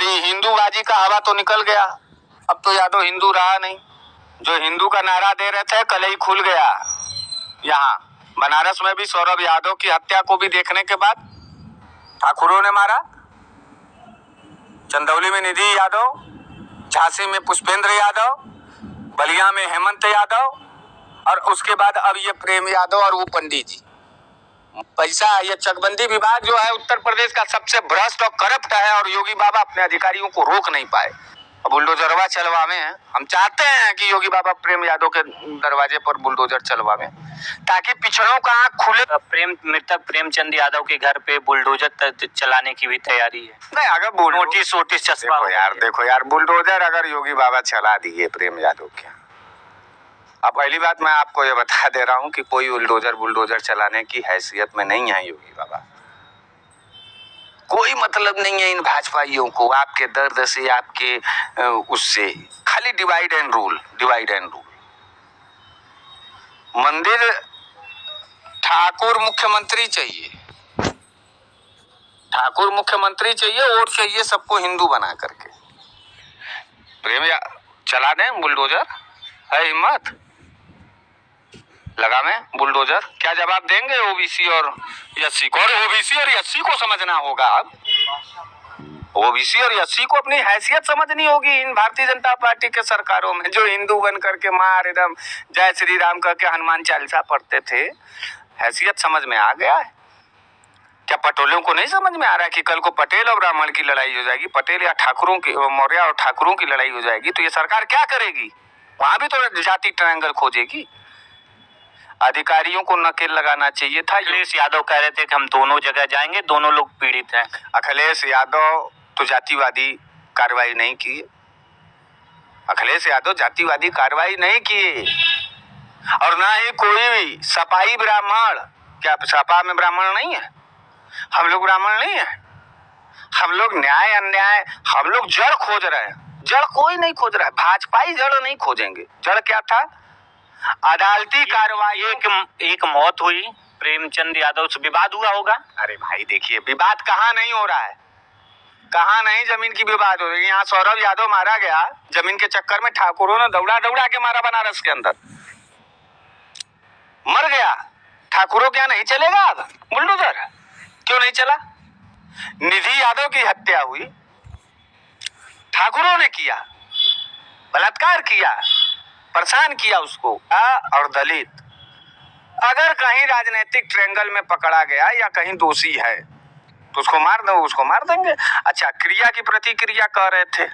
और ये हिंदूबाजी का हवा तो निकल गया। अब तो यादव हिंदू रहा नहीं। जो हिंदू का नारा दे रहे थे कल ही खुल गया। यहाँ बनारस में भी सौरभ यादव की हत्या को भी देखने के बाद ठाकुरों ने मारा, चंदौली में निधि यादव, झांसी में पुष्पेंद्र यादव, बलिया में हेमंत यादव, और उसके बाद अब ये प्रेम यादव और वो पंडित जी। पैसा, ये चकबंदी विभाग जो है उत्तर प्रदेश का सबसे भ्रष्ट और करप्ट है, और योगी बाबा अपने अधिकारियों को रोक नहीं पाए। बुलडोजरवा चलवावे हैं। हम चाहते हैं कि योगी बाबा प्रेम यादव के दरवाजे पर बुलडोजर चलवावे ताकि पिछड़ों का आंख खुले। मृतक प्रेमचंद यादव के घर पे बुलडोजर चलाने की भी तैयारी है। नहीं, अगर नोटिस चस्पा देखो यार बुलडोजर अगर योगी बाबा चला दिए प्रेम यादव के, अब पहली बात मैं आपको ये बता दे रहा हूँ कि कोई बुलडोजर चलाने की हैसियत में नहीं है योगी बाबा। कोई मतलब नहीं है इन भाजपाइयों को आपके दर्द से, आपके उससे। खाली डिवाइड एंड रूल। मंदिर ठाकुर मुख्यमंत्री चाहिए, वोट चाहिए सबको हिंदू बना करके। प्रेम चला दें बुलडोजर, है हिम्मत लगा में बुलडोजर। क्या जवाब देंगे ओबीसी और एससी को? और ओबीसी और एससी को समझना होगा। अब ओबीसी और एससी को अपनी हैसियत समझनी होगी। इन भारतीय जनता पार्टी के सरकारों में जो हिंदू बन करके मार एकदम जय श्री राम करके हनुमान चालीसा पढ़ते थे, हैसियत समझ में आ गया है क्या? पटेलों को नहीं समझ में आ रहा है कि कल को पटेल और ब्राह्मण की लड़ाई हो जाएगी, पटेल या ठाकुरों की, मौर्य और ठाकुरों की लड़ाई हो जाएगी, तो ये सरकार क्या करेगी? वहां भी तो जाति ट्रायंगल खोजेगी। अधिकारियों को नकेल लगाना चाहिए था। अखिलेश यादव कह रहे थे कि हम दोनों जगह जाएंगे, दोनों लोग पीड़ित हैं। अखिलेश यादव तो जातिवादी कार्रवाई नहीं किए। अखिलेश यादव जातिवादी कार्रवाई नहीं किए, और ना ही कोई भी सपाई ब्राह्मण। क्या सपा में ब्राह्मण नहीं है? हम लोग ब्राह्मण नहीं है। हम लोग न्याय अन्याय, हम लोग जड़ खोज रहे हैं। जड़ कोई नहीं खोज रहा है। भाजपाई जड़ नहीं खोजेंगे। जड़ क्या था? अदालती कार्रवाई। एक मौत हुई, प्रेमचंद यादव से विवाद हुआ होगा। अरे भाई देखिए, विवाद कहाँ नहीं हो रहा है, कहाँ नहीं जमीन की विवाद हो रही है। यहाँ सौरभ यादव मारा गया जमीन के चक्कर में, ठाकुरों ने दौड़ा के मारा बनारस के अंदर, मर गया। ठाकुरों क्या नहीं चलेगा अब बुलडोजर? क्यों नहीं चला? निधि यादव की हत्या हुई, ठाकुरों ने किया, बलात्कार किया, परेशान किया उसको। और दलित अगर कहीं राजनीतिक ट्रेंगल में पकड़ा गया या कहीं दोषी है तो उसको मार दो, उसको मार देंगे। अच्छा, क्रिया की प्रतिक्रिया कह रहे थे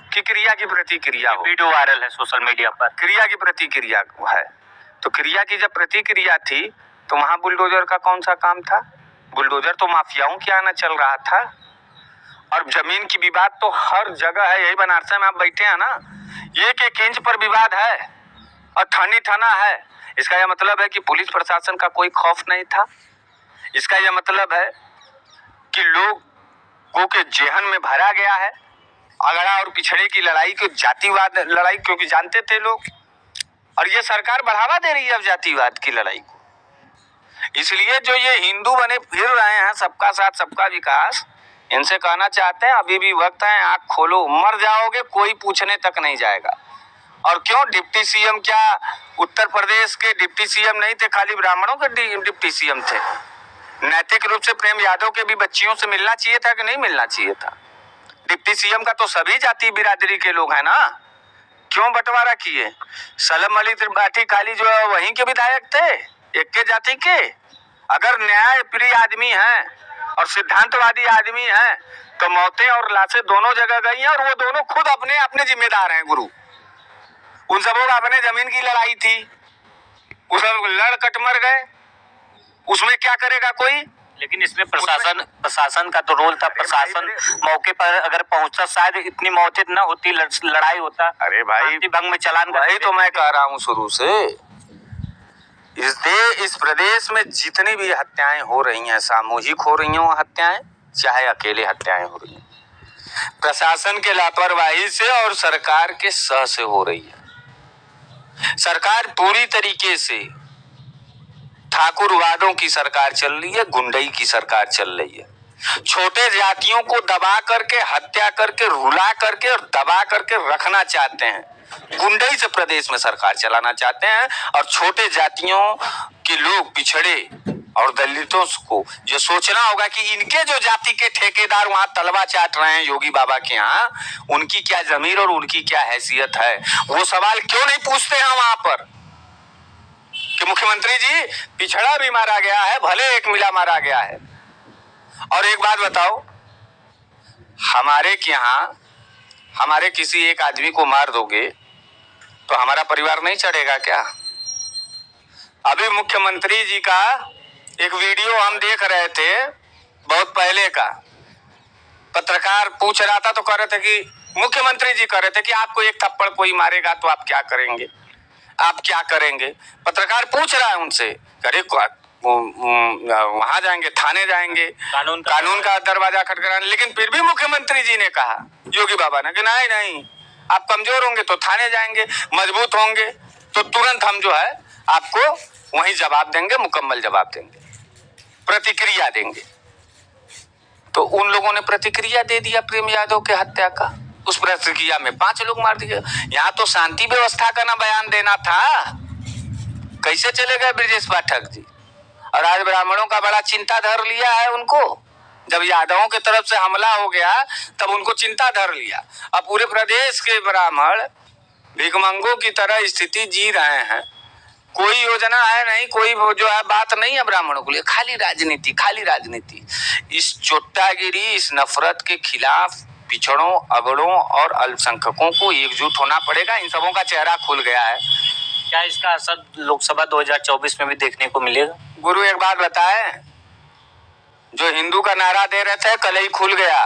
कि क्रिया की प्रतिक्रिया हो, वीडियो वायरल है सोशल मीडिया पर, क्रिया की प्रतिक्रिया है। तो क्रिया की जब प्रतिक्रिया थी तो वहां बुलडोजर का कौन सा काम था? बुलडोजर तो माफियाओं के आना चल रहा था। और जमीन की विवाद तो हर जगह है। यही बनारस में आप बैठे हैं ना, एक इंच पर विवाद है और थाना है। इसका यह मतलब है कि पुलिस प्रशासन का कोई खौफ नहीं था। इसका यह मतलब है कि लोगों के जेहन में भरा गया है अगड़ा और पिछड़े की लड़ाई को, जातिवाद लड़ाई, क्योंकि जानते थे लोग। और ये सरकार बढ़ावा दे रही है अब जातिवाद की लड़ाई को। इसलिए जो ये हिंदू बने फिर रहे हैं सबका साथ सबका विकास, इनसे कहना चाहते हैं अभी भी वक्त है, आंख खोलो, मर जाओगे कोई पूछने तक नहीं जाएगा। और क्यों डिप्टी सीएम, क्या उत्तर प्रदेश के डिप्टी सीएम नहीं थे, खाली ब्राह्मणों के डिप्टी सीएम थे? नैतिक रूप से प्रेम यादव के भी बच्चियों से मिलना चाहिए था कि नहीं मिलना चाहिए था? डिप्टी सीएम का तो सभी जाति बिरादरी के लोग हैं ना, क्यों बंटवारा किए? सलम अली त्रिपाठी खाली जो है वहीं के विधायक थे, एक के जाति के। अगर न्याय प्रिय आदमी है और सिद्धांतवादी आदमी है तो मौतें और लाशें दोनों जगह गई हैं, और वो दोनों खुद अपने अपने जिम्मेदार हैं। गुरु उन सबों का अपने जमीन की लड़ाई थी, उस सब लड़ कट मर गए, उसमें क्या करेगा कोई? लेकिन इसमें प्रशासन का तो रोल था। प्रशासन मौके पर अगर पहुंचता शायद इतनी मौतें न होती, लड़ाई होता। अरे भाई भंग में चलान, वही तो मैं कह रहा हूँ शुरू से। इस प्रदेश में जितनी भी हत्याएं हो रही हैं, सामूहिक हो रही हैं वो हत्याएं, चाहे अकेले हत्याएं हो रही हैं, प्रशासन के लापरवाही से और सरकार के सह से हो रही है। सरकार पूरी तरीके से ठाकुरवादों की सरकार चल रही है, गुंडई की सरकार चल रही है। छोटे जातियों को दबा करके, हत्या करके, रुला करके और दबा करके रखना चाहते हैं। गुंडई से प्रदेश में सरकार चलाना चाहते हैं और छोटे जातियों के लोग, पिछड़े और दलितों को ये सोचना होगा कि इनके जो जाति के ठेकेदार वहां तलवा चाट रहे हैं योगी बाबा के यहाँ, उनकी क्या जमीर और उनकी क्या हैसियत है। वो सवाल क्यों नहीं पूछते हैं वहां पर कि मुख्यमंत्री जी पिछड़ा भी मारा गया है, भले एक मिला मारा गया है। और एक बात बताओ, हमारे के यहाँ हमारे किसी एक आदमी को मार दोगे तो हमारा परिवार नहीं चढ़ेगा क्या? अभी मुख्यमंत्री जी का एक वीडियो हम देख रहे थे बहुत पहले का, पत्रकार पूछ रहा था तो कह रहे थे कि मुख्यमंत्री जी कह रहे थे कि आपको एक थप्पड़ कोई मारेगा तो आप क्या करेंगे, आप क्या करेंगे? पत्रकार पूछ रहा है उनसे, अरे वहां जाएंगे, थाने जाएंगे, कानून का दरवाजा खटखटाने। लेकिन फिर भी मुख्यमंत्री जी ने कहा, योगी बाबा ने, कि नहीं नहीं, आप कमजोर होंगे तो थाने जाएंगे, मजबूत होंगे तो तुरंत हम जो है आपको वहीं जवाब देंगे, मुकम्मल जवाब देंगे, प्रतिक्रिया देंगे। तो उन लोगों ने प्रतिक्रिया दे दिया प्रेम यादव के हत्या का। उस प्रतिक्रिया में 5 लोग मार दिए। यहाँ तो शांति व्यवस्था का ना बयान देना था, कैसे चले गए ब्रजेश पाठक जी? और आज ब्राह्मणों का बड़ा चिंता धर लिया है उनको। जब यादवों की तरफ से हमला हो गया तब उनको चिंता धर लिया। अब पूरे प्रदेश के ब्राह्मण भिखमंगों की तरह स्थिति जी रहे हैं। कोई योजना है नहीं, कोई जो है बात नहीं है ब्राह्मणों के लिए, खाली राजनीति, खाली राजनीति। इस चोट्टागिरी, इस नफरत के खिलाफ पिछड़ों, अगड़ों और अल्पसंख्यकों को एकजुट होना पड़ेगा। इन सबों का चेहरा खुल गया है। क्या इसका असर लोकसभा 2024 में भी देखने को मिलेगा? गुरु एक बात बताए, जो हिंदू का नारा दे रहे थे कल ही खुल गया।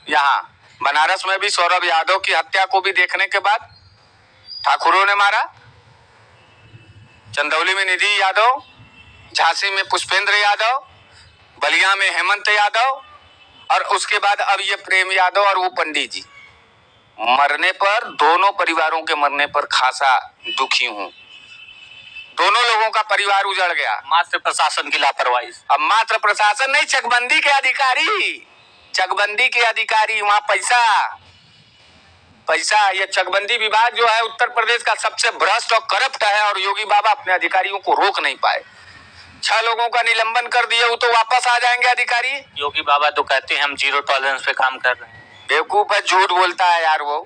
यहाँ बनारस में भी सौरभ यादव की हत्या को भी देखने के बाद ठाकुरों ने मारा, चंदौली में निधि यादव, झांसी में पुष्पेंद्र यादव, बलिया में हेमंत यादव, और उसके बाद अब ये प्रेम यादव और वो पंडित जी मरने पर, दोनों परिवारों के मरने पर खासा दुखी हूँ। दोनों लोगों का परिवार उजड़ गया। मात्र प्रशासन की लापरवाही। अब मात्र प्रशासन नहीं, चकबंदी के अधिकारी, चकबंदी के अधिकारी, वहां पैसा, ये चकबंदी विभाग जो है उत्तर प्रदेश का सबसे भ्रष्ट और करप्ट है और योगी बाबा अपने अधिकारियों को रोक नहीं पाए। 6 लोगों का निलंबन कर दिए, वो तो वापस आ जाएंगे अधिकारी। योगी बाबा तो कहते हैं हम जीरो टॉलरेंस पे काम कर रहे हैं। बेवकूफ है, झूठ बोलता है यार वो।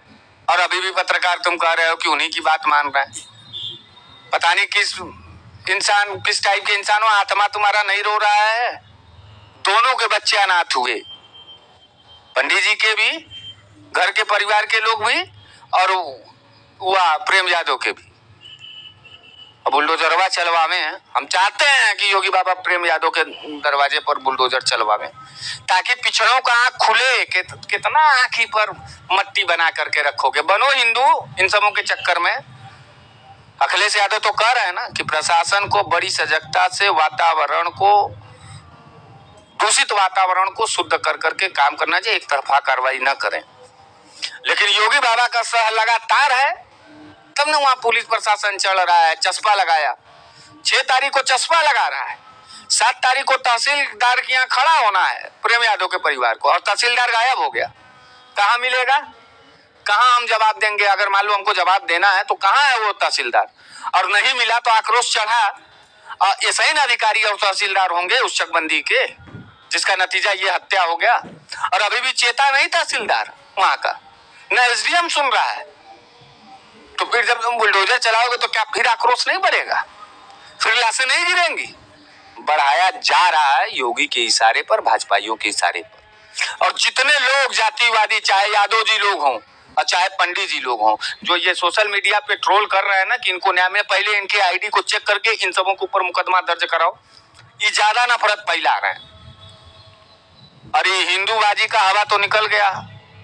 और अभी भी पत्रकार तुम कह रहे हो कि उन्हीं की बात मान रहे हैं। पता नहीं किस इंसान, किस टाइप के इंसान हो, आत्मा तुम्हारा नहीं रो रहा है। दोनों के बच्चे अनाथ हुए, पंडित जी के भी, घर के परिवार के लोग भी, और वह प्रेम यादव के भी। अब बुलडोजरवा चलवावे हैं। हम चाहते हैं कि योगी बाबा प्रेम यादव के दरवाजे पर बुलडोजर चलवावे ताकि पिछड़ों का आंख खुले। कितना आंखी पर मट्टी बना करके रखोगे? बनो हिंदू इन सबों के चक्कर में। अखिलेश यादव तो कह रहे हैं ना कि प्रशासन को बड़ी सजगता से वातावरण को, दूषित वातावरण को शुद्ध कर करके काम करना चाहिए, एक तरफा कार्रवाई न करें। लेकिन योगी बाबा का सह लगातार है, तब न वहां पुलिस प्रशासन चल रहा है, चस्पा लगाया। 6 तारीख को चस्पा लगा रहा है, 7 तारीख को तहसीलदार के यहाँ खड़ा होना है प्रेम यादव के परिवार को, और तहसीलदार गायब हो गया। कहाँ मिलेगा, कहाँ हम जवाब देंगे? अगर मान लो हमको जवाब देना है तो कहाँ है वो तहसीलदार? और नहीं मिला तो आक्रोश चढ़ा, और ऐसे ही अधिकारी और तहसीलदार होंगे उस चकबंदी के, जिसका नतीजा ये हत्या हो गया। और अभी भी चेता नहीं तहसीलदार वहां का, न एसडीएम सुन रहा है। तो फिर जब तुम बुलडोजर चलाओगे तो क्या फिर आक्रोश नहीं बढ़ेगा? फिर लाशें नहीं गिरेंगी? बढ़ाया जा रहा है योगी के इशारे पर, भाजपाइयों के इशारे पर। और जितने लोग जातिवादी, चाहे यादव जी लोग हों और चाहे पंडित जी लोग हों, जो ये सोशल मीडिया पे ट्रोल कर रहे हैं ना कि इनको न्याय में, पहले इनके आईडी को चेक करके इन सबों के ऊपर मुकदमा दर्ज कराओ। ये ज्यादा नफरत फैला रहे हैं। अरे हिंदूबाजी का हवा तो निकल गया,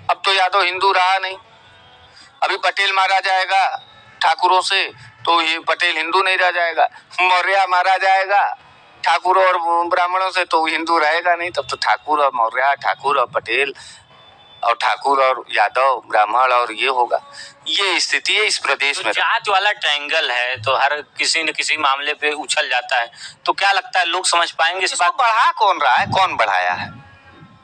अब तो यादव हिंदू रहा नहीं। अभी पटेल मारा जाएगा ठाकुरों से तो ये पटेल हिंदू नहीं रह जाएगा। मौर्य मारा जाएगा ठाकुरों और ब्राह्मणों से तो हिंदू रहेगा नहीं। तब तो ठाकुर और मौर्य, ठाकुर और पटेल, और ठाकुर और यादव, ब्राह्मण और ये होगा। ये स्थिति है इस प्रदेश में। जात वाला ट्रायंगल है तो हर किसी न किसी मामले पे उछल जाता है। तो क्या लगता है लोग समझ पाएंगे इस बात? बढ़ा कौन रहा है, कौन बढ़ाया है?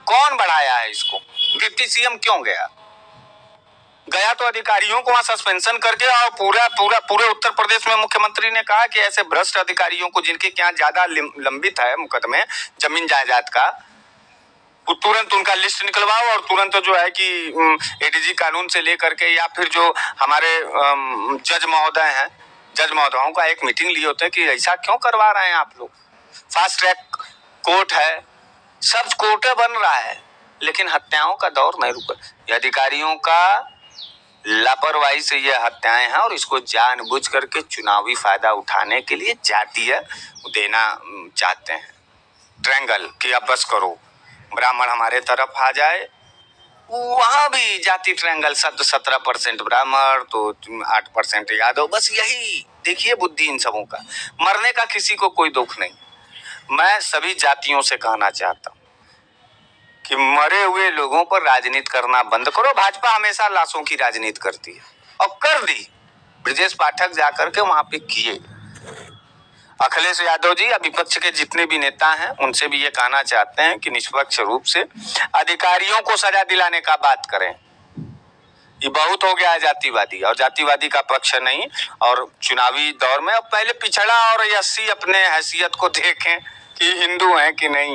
कौन बढ़ाया है इसको? डिप्टी सीएम क्यों गया? गया तो अधिकारियों को वहां सस्पेंशन करके, और पूरे उत्तर प्रदेश में मुख्यमंत्री ने कहा कि ऐसे भ्रष्ट अधिकारियों को जिनके क्या ज्यादा लंबित है मुकदमे जमीन जायदाद का, तुरंत उनका लिस्ट निकलवाओ और तुरंत जो है कि एडीजी कानून से लेकर के या फिर जो हमारे जज महोदय हैं, जज महोदयों का एक मीटिंग लिए होते हैं कि ऐसा क्यों करवा रहे हैं आप लोग? फास्ट ट्रैक कोर्ट है, सब कोर्ट बन रहा है, लेकिन हत्याओं का दौर नहीं रुका। ये अधिकारियों का लापरवाही से ये हत्याएं हैं, और इसको जानबूझ करके चुनावी फायदा उठाने के लिए जातीय देना चाहते हैं, ट्रायंगल कि अब बस करो, ब्राह्मण हमारे तरफ आ जाए। वहां भी जाति ट्रायंगल, 17% ब्राह्मण तो 8% यादव, बस यही देखिए बुद्धि इन सबों का। मरने का किसी को कोई दुख नहीं। मैं सभी जातियों से कहना चाहता हूं कि मरे हुए लोगों पर राजनीति करना बंद करो। भाजपा हमेशा लाशों की राजनीति करती है और कर दी। ब्रजेश पाठक जाकर के वहां पे किए। अखिलेश यादव जी या विपक्ष के जितने भी नेता हैं उनसे भी ये कहना चाहते हैं कि निष्पक्ष रूप से अधिकारियों को सजा दिलाने का बात करें। ये बहुत हो गया है जातिवादी, और जातिवादी का पक्ष नहीं। और चुनावी दौर में अब पहले पिछड़ा और 80 अपने हैसियत को देखें कि हिंदू हैं कि नहीं।